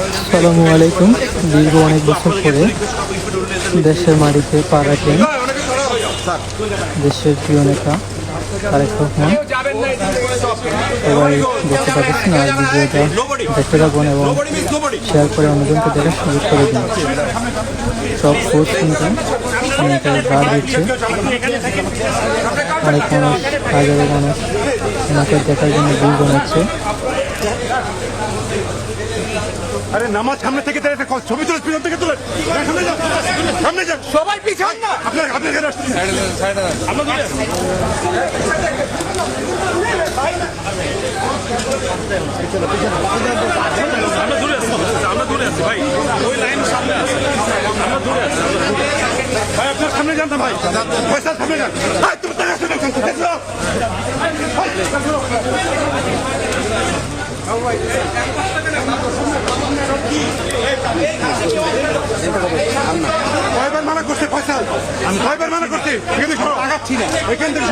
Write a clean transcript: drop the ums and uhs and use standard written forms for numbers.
আসসালামু আলাইকুম। দীর্ঘ অনেক বছর পরে দেশের মাটিতে পা রাখেন দেশের প্রিয় নেতা তারেক রহমান। সবাই দেখতে পাচ্ছেন আর ভিডিওটা দেখতে থাকুন এবং শেয়ার করে অন্যজনকে দেখার সুযোগ করে দিন। সব পোস্ট কিন্তু গার্ড দিচ্ছে, অনেক মানুষ, হাজারো মানুষ ওনাকে দেখার জন্য ভিড় জমাচ্ছে। আরে নামাজ সামনে থেকে ছবি তুলে পিছন থেকে তুলে সামনে যান, সবাই পিছন না আপনার আপনার ভাই ওই লাইন সামনে আছে, আমরা দূরে আছি ভাই, আপনার সামনে যান না ভাই, পয়সা সামনে যান ভাই, তুমি কয়বার মানা করছে ফয়সাল, আমি কয়বার মানা করছি এখান থেকে আগাচ্ছি না, এখান থেকে